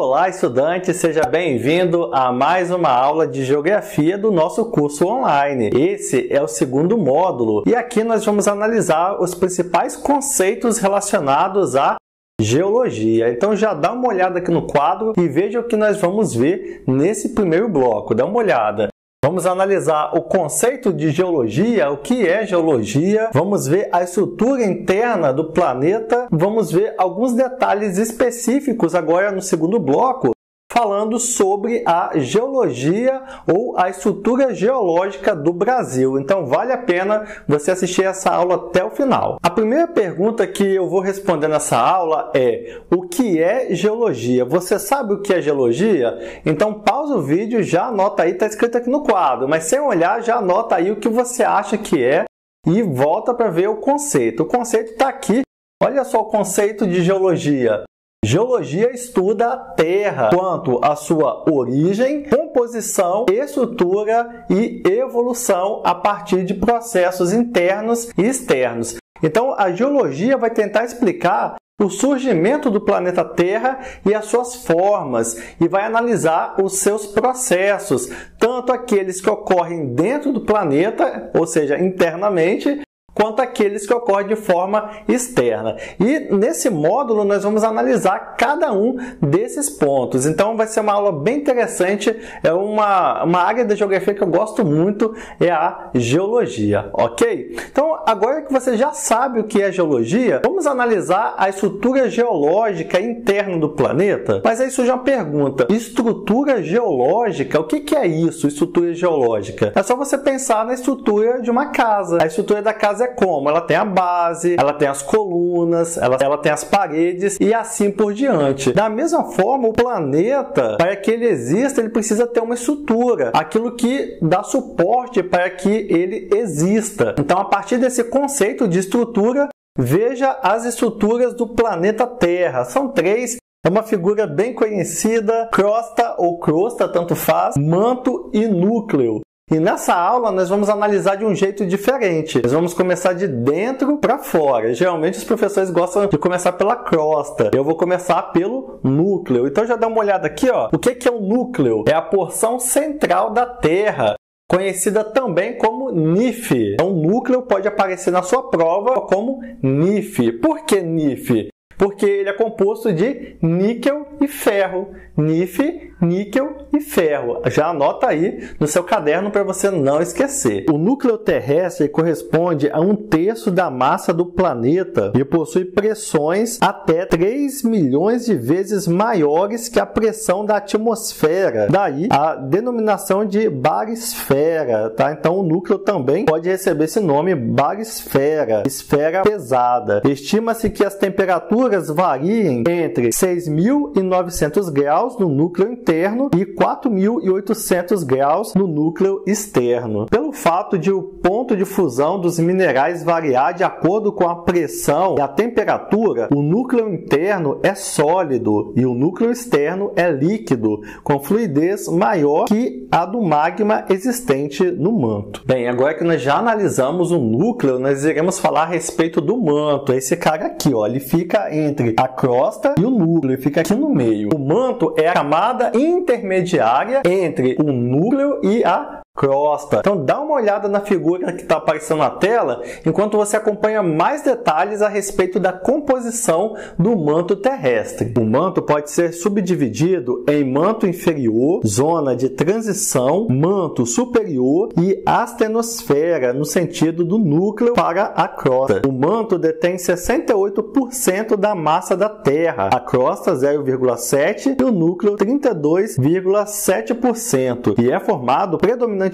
Olá, estudante, seja bem-vindo a mais uma aula de Geografia do nosso curso online. Esse é o segundo módulo e aqui nós vamos analisar os principais conceitos relacionados à Geologia. Então já dá uma olhada aqui no quadro e veja o que nós vamos ver nesse primeiro bloco. Dá uma olhada. Vamos analisar o conceito de geologia, o que é geologia, vamos ver a estrutura interna do planeta, vamos ver alguns detalhes específicos agora no segundo bloco, falando sobre a geologia ou a estrutura geológica do Brasil. Então vale a pena você assistir essa aula até o final. A primeira pergunta que eu vou responder nessa aula é: o que é geologia? Você sabe o que é geologia? Então pausa o vídeo, já anota aí, está escrito aqui no quadro, mas sem olhar já anota aí o que você acha que é e volta para ver o conceito. O conceito está aqui, olha só o conceito de geologia. Geologia estuda a Terra quanto à sua origem, composição, estrutura e evolução a partir de processos internos e externos. Então, a geologia vai tentar explicar o surgimento do planeta Terra e as suas formas, e vai analisar os seus processos, tanto aqueles que ocorrem dentro do planeta, ou seja, internamente, quanto aqueles que ocorrem de forma externa. E nesse módulo nós vamos analisar cada um desses pontos. Então vai ser uma aula bem interessante, é uma área da geografia que eu gosto muito, é a geologia, ok? Então agora que você já sabe o que é geologia, vamos analisar a estrutura geológica interna do planeta. Mas aí surge uma pergunta: estrutura geológica, o que é isso, estrutura geológica? É só você pensar na estrutura de uma casa. A estrutura da casa é como? Ela tem a base, ela tem as colunas, ela tem as paredes e assim por diante. Da mesma forma, o planeta, para que ele exista, ele precisa ter uma estrutura, aquilo que dá suporte para que ele exista. Então, a partir desse conceito de estrutura, veja as estruturas do planeta Terra. São três. É uma figura bem conhecida: crosta ou crosta, tanto faz, manto e núcleo. E nessa aula nós vamos analisar de um jeito diferente. Nós vamos começar de dentro para fora. Geralmente os professores gostam de começar pela crosta. Eu vou começar pelo núcleo. Então já dá uma olhada aqui, ó. O que é o núcleo? É a porção central da Terra, conhecida também como NIF. Então o núcleo pode aparecer na sua prova como NIF. Por que NIF? Porque ele é composto de níquel e ferro. NIF, níquel e ferro. Já anota aí no seu caderno para você não esquecer. O núcleo terrestre corresponde a 1/3 da massa do planeta e possui pressões até 3 milhões de vezes maiores que a pressão da atmosfera. Daí a denominação de barisfera, tá? Então o núcleo também pode receber esse nome, barisfera, esfera pesada. Estima-se que as temperaturas variem entre 6.900 graus no núcleo interno e 4.800 graus no núcleo externo. Pelo fato de o ponto de fusão dos minerais variar de acordo com a pressão e a temperatura, o núcleo interno é sólido e o núcleo externo é líquido, com fluidez maior que a do magma existente no manto. Bem, agora que nós já analisamos o núcleo, nós iremos falar a respeito do manto. Esse cara aqui, ó, ele fica entre a crosta e o núcleo, ele fica aqui no meio. O manto é a camada intermediária entre o núcleo e a crosta. Então dá uma olhada na figura que está aparecendo na tela enquanto você acompanha mais detalhes a respeito da composição do manto terrestre. O manto pode ser subdividido em manto inferior, zona de transição, manto superior e astenosfera, no sentido do núcleo para a crosta. O manto detém 68% da massa da Terra, a crosta 0,7% e o núcleo 32,7%, e é formado predominantemente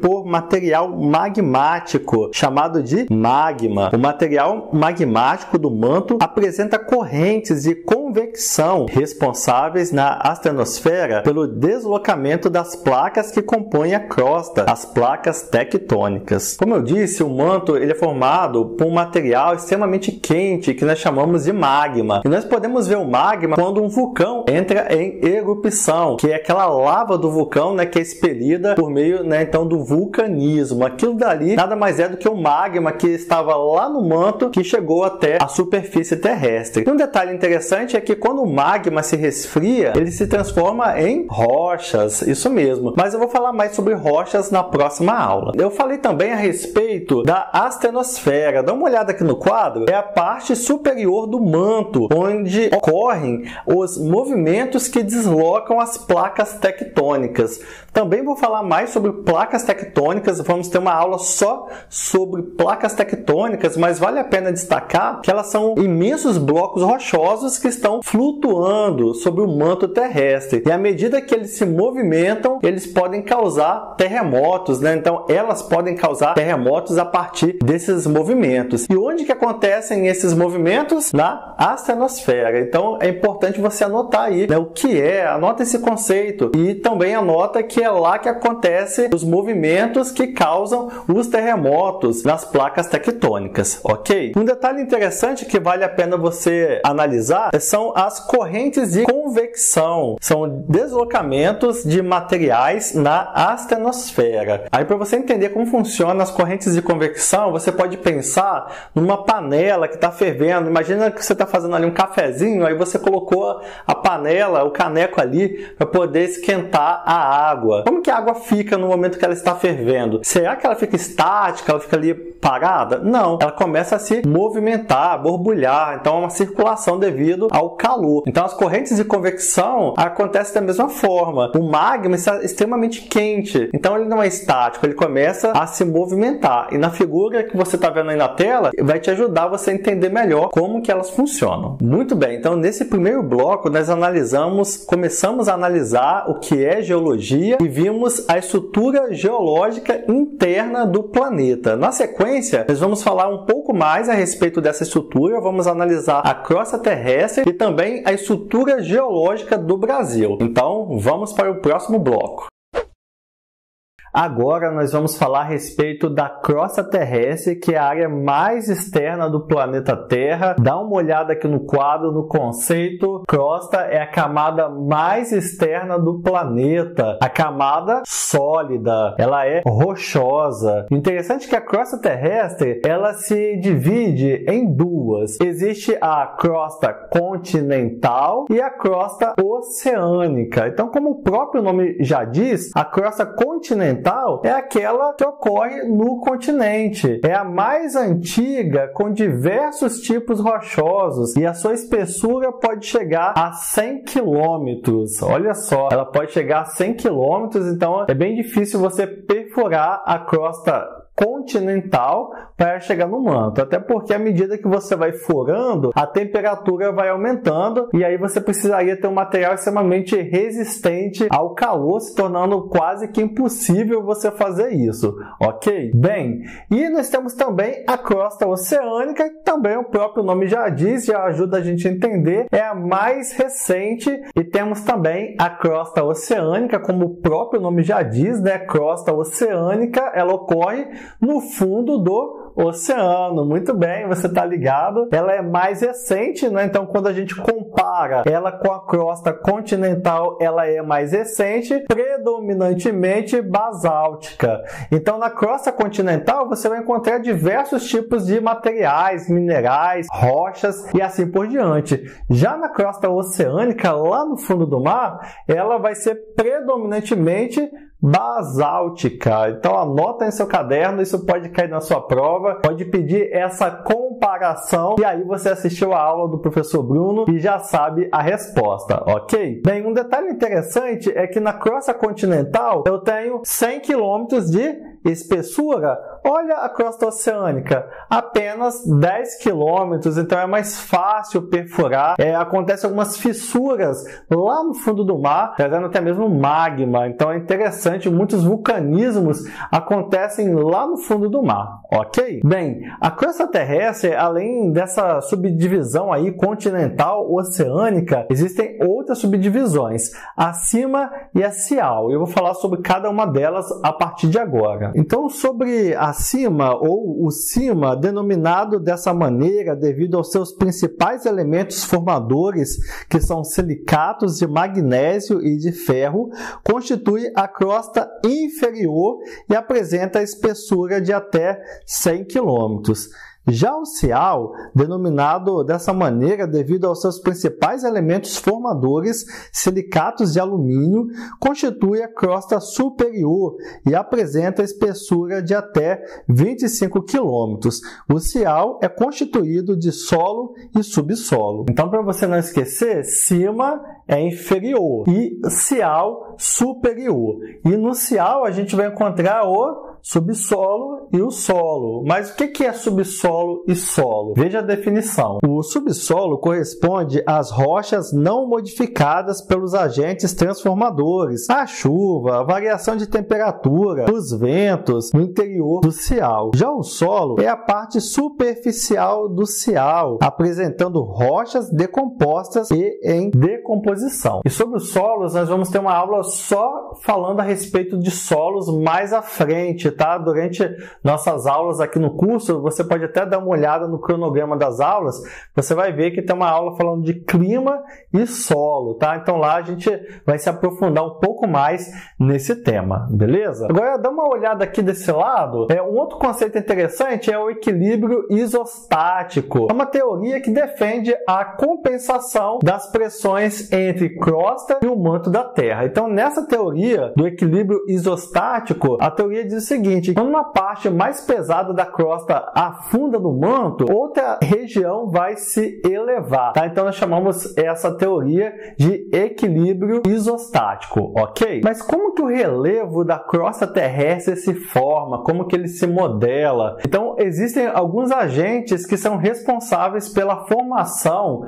por material magmático, chamado de magma. O material magmático do manto apresenta correntes de convecção responsáveis na astenosfera pelo deslocamento das placas que compõem a crosta, as placas tectônicas. Como eu disse, o manto ele é formado por um material extremamente quente que nós chamamos de magma. E nós podemos ver o magma quando um vulcão entra em erupção, que é aquela lava do vulcão, né, que é expelida por meio né, então do vulcanismo. Aquilo dali nada mais é do que um magma que estava lá no manto que chegou até a superfície terrestre. E um detalhe interessante é que quando o magma se resfria, ele se transforma em rochas, isso mesmo. Mas eu vou falar mais sobre rochas na próxima aula. Eu falei também a respeito da astenosfera. Dá uma olhada aqui no quadro. É a parte superior do manto, onde ocorrem os movimentos que deslocam as placas tectônicas. Também vou falar mais sobre placas tectônicas. Vamos ter uma aula só sobre placas tectônicas, mas vale a pena destacar que elas são imensos blocos rochosos que estão flutuando sobre o manto terrestre. E à medida que eles se movimentam, eles podem causar terremotos, né? Então, elas podem causar terremotos a partir desses movimentos. E onde que acontecem esses movimentos? Na astenosfera. Então, é importante você anotar aí, né, o que é, anota esse conceito e também anota que é lá que acontecem os movimentos que causam os terremotos nas placas tectônicas, ok? Um detalhe interessante que vale a pena você analisar são as correntes de convecção. São deslocamentos de materiais na astenosfera. Aí, para você entender como funcionam as correntes de convecção, você pode pensar numa panela que está fervendo. Imagina que você está fazendo ali um cafezinho, aí você colocou a panela, o caneco ali para poder esquentar a água. Como que a água fica no momento que ela está fervendo? Será que ela fica estática, ela fica ali parada? Não, ela começa a se movimentar, a borbulhar. Então é uma circulação devido ao calor. Então as correntes de convecção acontecem da mesma forma. O magma está extremamente quente, então ele não é estático, ele começa a se movimentar. E na figura que você está vendo aí na tela, vai te ajudar você a entender melhor como que elas funcionam. Muito bem, então nesse primeiro bloco nós começamos a analisar o que é geologia e vimos a estrutura geológica interna do planeta. Na sequência, nós vamos falar um pouco mais a respeito dessa estrutura, vamos analisar a crosta terrestre e também a estrutura geológica do Brasil. Então, vamos para o próximo bloco. Agora nós vamos falar a respeito da crosta terrestre, que é a área mais externa do planeta Terra. Dá uma olhada aqui no quadro, no conceito. Crosta é a camada mais externa do planeta, a camada sólida, ela é rochosa. O interessante é que a crosta terrestre, ela se divide em duas. Existe a crosta continental e a crosta oceânica. Então, como o próprio nome já diz, a crosta continental é aquela que ocorre no continente. É a mais antiga, com diversos tipos rochosos, e a sua espessura pode chegar a 100 km. Olha só, ela pode chegar a 100 km, então é bem difícil você perfurar a crosta continental para chegar no manto, até porque à medida que você vai furando, a temperatura vai aumentando e aí você precisaria ter um material extremamente resistente ao calor, se tornando quase que impossível você fazer isso, ok? Bem, e nós temos também a crosta oceânica, que também o próprio nome já diz, já ajuda a gente a entender, é a mais recente, e temos também a crosta oceânica, como o próprio nome já diz, né? Crosta oceânica, ela ocorre no fundo do oceano. Muito bem, você está ligado. Ela é mais recente, né? Então, quando a gente compara ela com a crosta continental, ela é mais recente, predominantemente basáltica. Então, na crosta continental, você vai encontrar diversos tipos de materiais, minerais, rochas e assim por diante. Já na crosta oceânica, lá no fundo do mar, ela vai ser predominantemente basáltica. Então anota em seu caderno, isso pode cair na sua prova, pode pedir essa comparação e aí você assistiu a aula do professor Bruno e já sabe a resposta, ok? Bem, um detalhe interessante é que na crosta continental eu tenho 100 km de espessura. Olha a crosta oceânica, apenas 10 km, então é mais fácil perfurar. Acontecem algumas fissuras lá no fundo do mar, trazendo até mesmo magma, então é interessante. Muitos vulcanismos acontecem lá no fundo do mar, ok? Bem, a crosta terrestre, além dessa subdivisão aí continental, oceânica, existem outras subdivisões, a cima e a acial. Eu vou falar sobre cada uma delas a partir de agora. Então, sobre a acima, ou o cima, denominado dessa maneira devido aos seus principais elementos formadores, que são silicatos de magnésio e de ferro, constitui a crosta inferior e apresenta a espessura de até 100 km. Já o cial, denominado dessa maneira devido aos seus principais elementos formadores, silicatos de alumínio, constitui a crosta superior e apresenta espessura de até 25 km. O cial é constituído de solo e subsolo. Então, para você não esquecer, cima é inferior e cial superior. E no cial a gente vai encontrar o subsolo e o solo. Mas o que é subsolo e solo? Veja a definição. O subsolo corresponde às rochas não modificadas pelos agentes transformadores, a chuva, a variação de temperatura, os ventos no interior do cial. Já o solo é a parte superficial do cial, apresentando rochas decompostas e em decomposição. E sobre os solos, nós vamos ter uma aula só falando a respeito de solos mais à frente, tá? Durante nossas aulas aqui no curso, você pode até dar uma olhada no cronograma das aulas, você vai ver que tem uma aula falando de clima e solo, tá? Então lá a gente vai se aprofundar um pouco mais nesse tema, beleza? Agora dá uma olhada aqui desse lado, um outro conceito interessante é o equilíbrio isostático. É uma teoria que defende a compensação das pressões entre crosta e o manto da Terra. Então nessa teoria do equilíbrio isostático, a teoria diz o seguinte: quando uma parte mais pesada da crosta afunda no manto, outra região vai se elevar, tá? Então nós chamamos essa teoria de equilíbrio isostático, ok? Mas como que o relevo da crosta terrestre se forma? Como que ele se modela? Então existem alguns agentes que são responsáveis pela formação.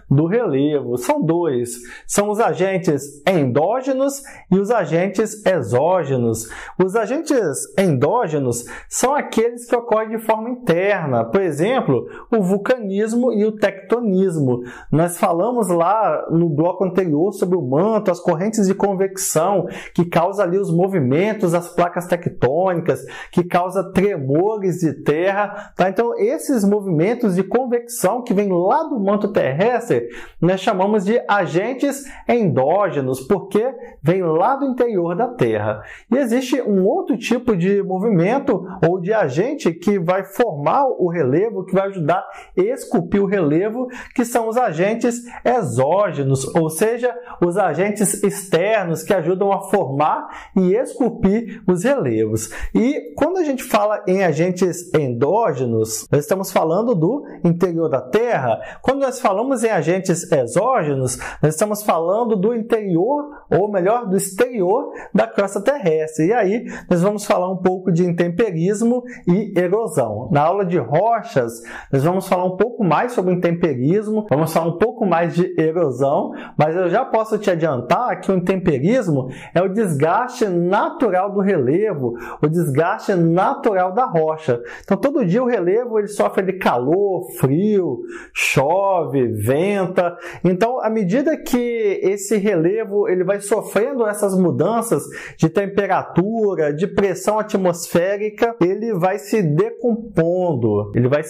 Do relevo. São dois. São os agentes endógenos e os agentes exógenos. Os agentes endógenos são aqueles que ocorrem de forma interna. Por exemplo, o vulcanismo e o tectonismo. Nós falamos lá no bloco anterior sobre o manto, as correntes de convecção que causam ali os movimentos das placas tectônicas, que causam tremores de terra, tá? Então, esses movimentos de convecção que vêm lá do manto terrestre, nós chamamos de agentes endógenos, porque vem lá do interior da Terra. E existe um outro tipo de movimento ou de agente que vai formar o relevo, que vai ajudar a esculpir o relevo, que são os agentes exógenos, ou seja, os agentes externos que ajudam a formar e esculpir os relevos. E quando a gente fala em agentes endógenos, nós estamos falando do interior da Terra. Quando nós falamos em agentes exógenos, nós estamos falando do interior, ou melhor, do exterior da crosta terrestre. E aí nós vamos falar um pouco de intemperismo e erosão. Na aula de rochas, nós vamos falar um pouco mais sobre intemperismo, vamos falar um pouco mais de erosão, mas eu já posso te adiantar que o intemperismo é o desgaste natural do relevo, o desgaste natural da rocha. Então todo dia o relevo ele sofre de calor, frio, chove, venta. Então, à medida que esse relevo ele vai sofrendo essas mudanças de temperatura, de pressão atmosférica, ele vai se decompondo, ele vai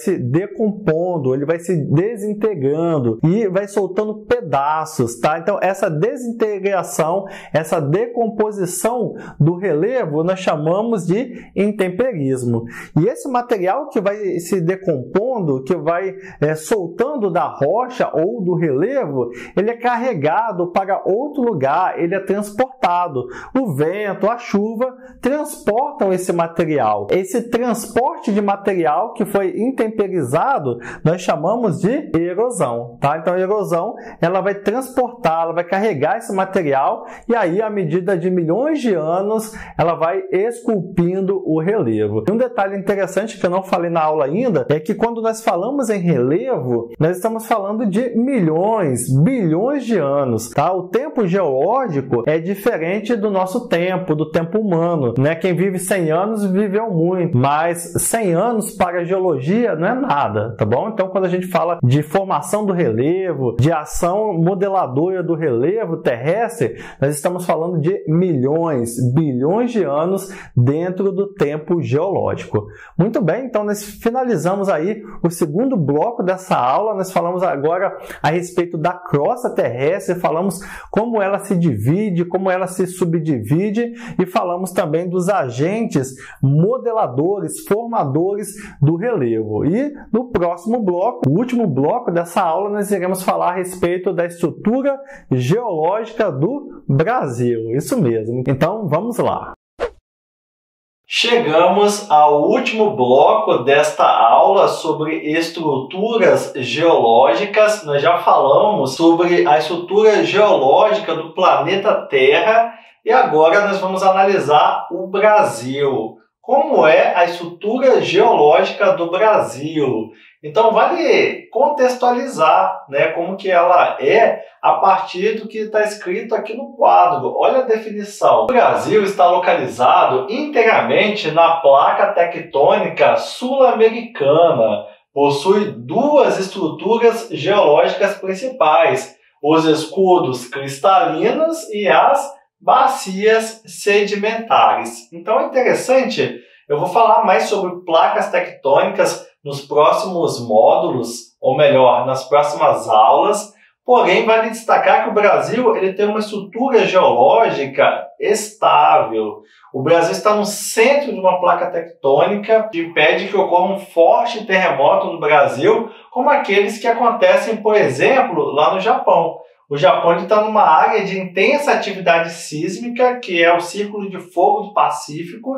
se desintegrando e vai soltando pedaços, tá? Então, essa desintegração, essa decomposição do relevo, nós chamamos de intemperismo. E esse material que vai se decompondo, que vai soltando da rocha ou do relevo, ele é carregado para outro lugar, ele é transportado. O vento, a chuva transportam esse material. Esse transporte de material que foi intemperizado, nós chamamos de erosão, tá? Então a erosão, ela vai transportar, ela vai carregar esse material e aí, à medida de milhões de anos, ela vai esculpindo o relevo. E um detalhe interessante que eu não falei na aula ainda é que quando nós falamos em relevo, nós estamos falando de milhões, bilhões de anos, tá? O tempo geológico geológico é diferente do nosso tempo, do tempo humano, né? Quem vive 100 anos viveu muito, mas 100 anos para a geologia não é nada, tá bom? Então, quando a gente fala de formação do relevo, de ação modeladora do relevo terrestre, nós estamos falando de milhões, bilhões de anos dentro do tempo geológico. Muito bem, então nós finalizamos aí o segundo bloco dessa aula. Nós falamos agora a respeito da crosta terrestre, falamos como ela se divide, como ela se subdivide e falamos também dos agentes modeladores, formadores do relevo. E no próximo bloco, o último bloco dessa aula, nós iremos falar a respeito da estrutura geológica do Brasil. Isso mesmo. Então, vamos lá. Chegamos ao último bloco desta aula sobre estruturas geológicas. Nós já falamos sobre a estrutura geológica do planeta Terra e agora nós vamos analisar o Brasil. Como é a estrutura geológica do Brasil? Então, vale contextualizar, né, como que ela é a partir do que está escrito aqui no quadro. Olha a definição. O Brasil está localizado inteiramente na placa tectônica sul-americana. Possui duas estruturas geológicas principais, os escudos cristalinos e as bacias sedimentares. Então é interessante, eu vou falar mais sobre placas tectônicas nos próximos módulos, ou melhor, nas próximas aulas, porém vale destacar que o Brasil ele tem uma estrutura geológica estável. O Brasil está no centro de uma placa tectônica que impede que ocorra um forte terremoto no Brasil, como aqueles que acontecem, por exemplo, lá no Japão. O Japão está numa área de intensa atividade sísmica, que é o Círculo de Fogo do Pacífico,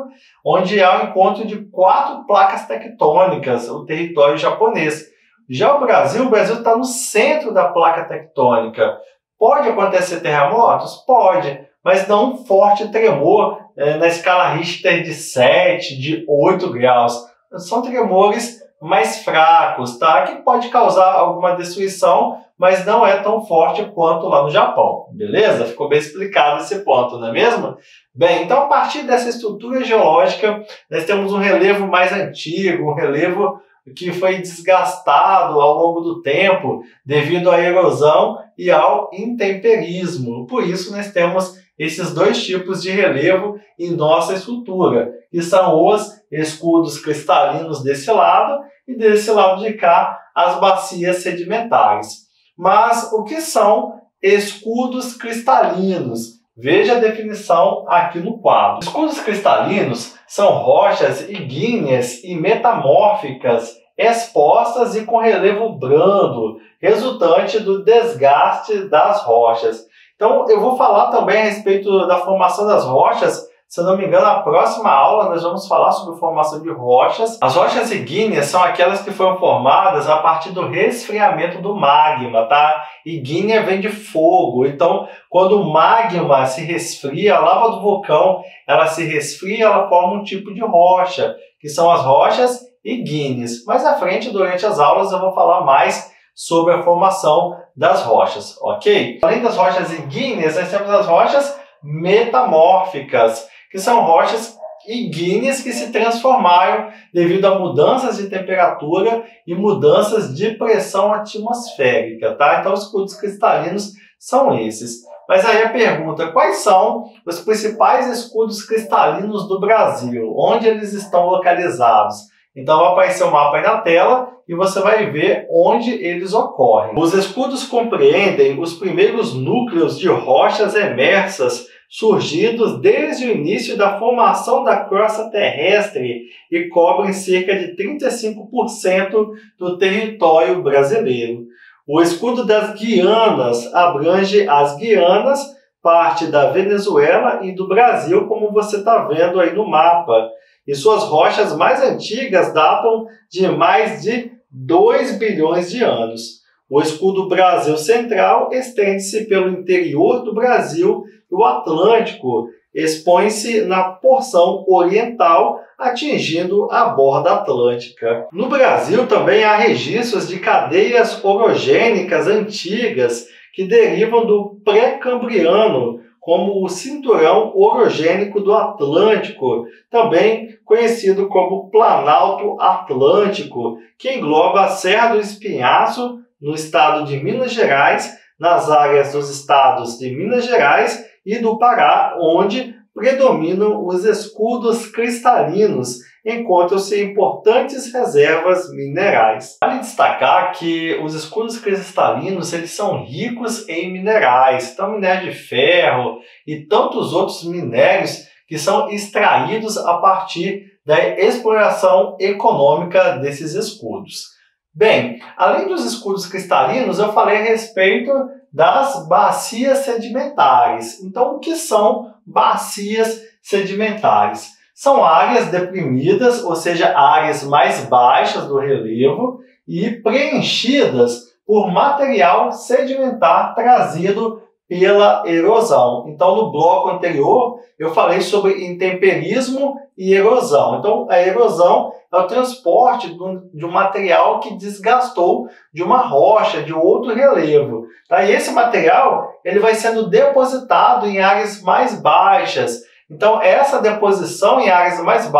onde há o encontro de 4 placas tectônicas, o território japonês. Já o Brasil está no centro da placa tectônica. Pode acontecer terremotos? Pode, mas não um forte tremor na escala Richter de 7, de 8 graus. São tremores mais fracos, tá? Que pode causar alguma destruição, mas não é tão forte quanto lá no Japão, beleza? Ficou bem explicado esse ponto, não é mesmo? Bem, então a partir dessa estrutura geológica, nós temos um relevo mais antigo, um relevo que foi desgastado ao longo do tempo devido à erosão e ao intemperismo. Por isso nós temos esses dois tipos de relevo em nossa estrutura, que são os escudos cristalinos desse lado e desse lado de cá as bacias sedimentares. Mas o que são escudos cristalinos? Veja a definição aqui no quadro. Escudos cristalinos são rochas ígneas e metamórficas expostas e com relevo brando, resultante do desgaste das rochas. Então, eu vou falar também a respeito da formação das rochas. Se eu não me engano, na próxima aula nós vamos falar sobre formação de rochas. As rochas ígneas são aquelas que foram formadas a partir do resfriamento do magma, tá? Ígnea vem de fogo. Então, quando o magma se resfria, a lava do vulcão, ela se resfria, ela forma um tipo de rocha, que são as rochas ígneas. Mais à frente, durante as aulas, eu vou falar mais sobre a formação das rochas, ok? Além das rochas ígneas, nós temos as rochas metamórficas, que são rochas ígneas que se transformaram devido a mudanças de temperatura e mudanças de pressão atmosférica, tá? Então, os escudos cristalinos são esses. Mas aí a pergunta, quais são os principais escudos cristalinos do Brasil? Onde eles estão localizados? Então, vai aparecer o mapa aí na tela e você vai ver onde eles ocorrem. Os escudos compreendem os primeiros núcleos de rochas emersas surgidos desde o início da formação da crosta terrestre e cobrem cerca de 35% do território brasileiro. O escudo das Guianas abrange as Guianas, parte da Venezuela e do Brasil, como você está vendo aí no mapa. E suas rochas mais antigas datam de mais de 2 bilhões de anos. O escudo Brasil Central estende-se pelo interior do Brasil e o Atlântico expõe-se na porção oriental, atingindo a borda atlântica. No Brasil também há registros de cadeias orogênicas antigas que derivam do pré-cambriano, como o Cinturão Orogênico do Atlântico, também conhecido como Planalto Atlântico, que engloba a Serra do Espinhaço, no estado de Minas Gerais, nas áreas dos estados de Minas Gerais e do Pará, onde predominam os escudos cristalinos, encontram-se importantes reservas minerais. Vale destacar que os escudos cristalinos eles são ricos em minerais, então minério de ferro e tantos outros minérios que são extraídos a partir da exploração econômica desses escudos. Bem, além dos escudos cristalinos, eu falei a respeito das bacias sedimentares. Então, o que são bacias sedimentares? São áreas deprimidas, ou seja, áreas mais baixas do relevo e preenchidas por material sedimentar trazido pela erosão. Então, no bloco anterior, eu falei sobre intemperismo e erosão. Então, a erosão é o transporte de um material que desgastou de uma rocha, de outro relevo. Tá? E esse material ele vai sendo depositado em áreas mais baixas. Então, essa deposição em áreas mais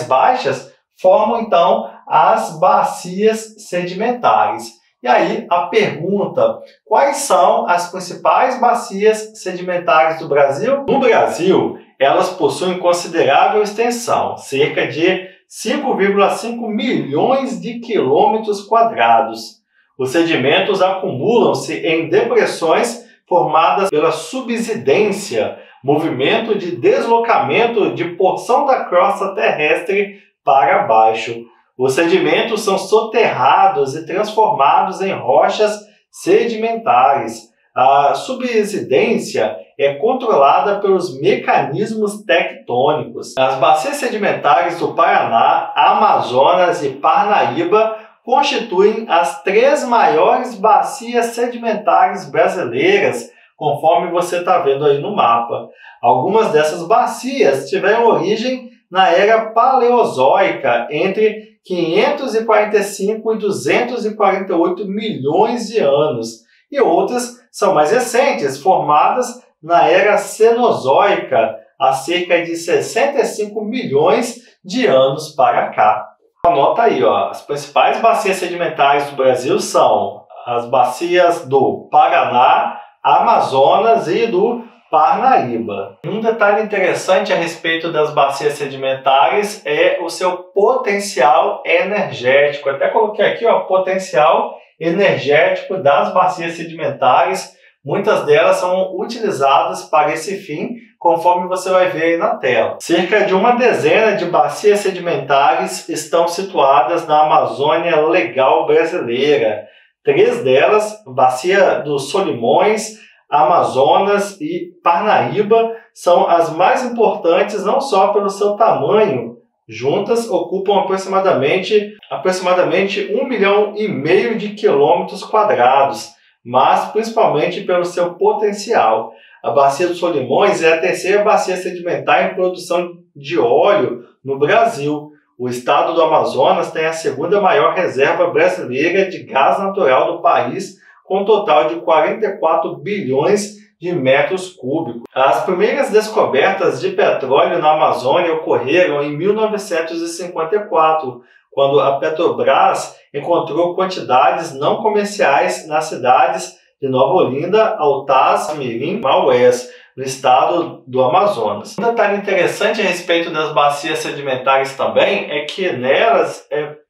baixas formam, então, as bacias sedimentares. E aí, a pergunta, quais são as principais bacias sedimentares do Brasil? No Brasil, elas possuem considerável extensão, cerca de 5,5 milhões de quilômetros quadrados. Os sedimentos acumulam-se em depressões formadas pela subsidência, movimento de deslocamento de porção da crosta terrestre para baixo. Os sedimentos são soterrados e transformados em rochas sedimentares. A subsidência é controlada pelos mecanismos tectônicos. As bacias sedimentares do Paraná, Amazonas e Parnaíba constituem as 3 maiores bacias sedimentares brasileiras, conforme você está vendo aí no mapa. Algumas dessas bacias tiveram origem na era paleozoica, entre 545 e 248 milhões de anos, e outras são mais recentes, formadas na era cenozoica, há cerca de 65 milhões de anos para cá. Anota aí, ó, as principais bacias sedimentares do Brasil são as bacias do Paraná, Amazonas e do Parnaíba. Um detalhe interessante a respeito das bacias sedimentares é o seu potencial energético. Até coloquei aqui, ó, potencial energético das bacias sedimentares. Muitas delas são utilizadas para esse fim, conforme você vai ver aí na tela. Cerca de uma dezena de bacias sedimentares estão situadas na Amazônia Legal brasileira. 3 delas, Bacia dos Solimões, Amazonas e Parnaíba, são as mais importantes não só pelo seu tamanho, juntas ocupam aproximadamente 1,5 milhão de quilômetros quadrados, mas principalmente pelo seu potencial. A Bacia dos Solimões é a 3ª bacia sedimentar em produção de óleo no Brasil. O estado do Amazonas tem a 2ª maior reserva brasileira de gás natural do país, com um total de 44 bilhões de metros cúbicos. As primeiras descobertas de petróleo na Amazônia ocorreram em 1954, quando a Petrobras encontrou quantidades não comerciais nas cidades de Nova Olinda, Altaz, Mirim e Maués, no estado do Amazonas. Um detalhe interessante a respeito das bacias sedimentares também é que nelas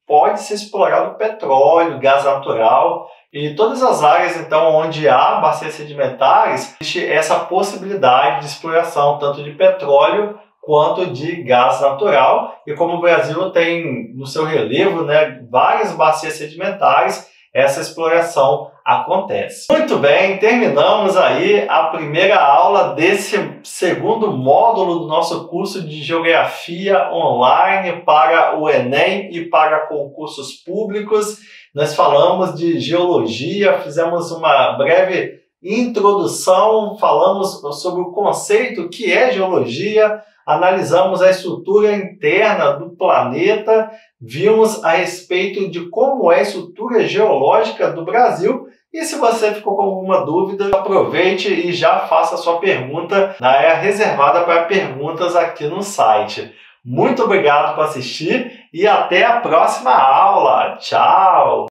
pode-se explorar o petróleo, gás natural, e todas as áreas então onde há bacias sedimentares, existe essa possibilidade de exploração tanto de petróleo quanto de gás natural. E como o Brasil tem no seu relevo, né, várias bacias sedimentares, essa exploração acontece. Muito bem, terminamos aí a primeira aula desse 2º módulo do nosso curso de Geografia Online para o Enem e para concursos públicos. Nós falamos de geologia, fizemos uma breve introdução, falamos sobre o conceito que é geologia, analisamos a estrutura interna do planeta, vimos a respeito de como é a estrutura geológica do Brasil E se você ficou com alguma dúvida, aproveite e já faça a sua pergunta na área reservada para perguntas aqui no site. Muito obrigado por assistir e até a próxima aula. Tchau!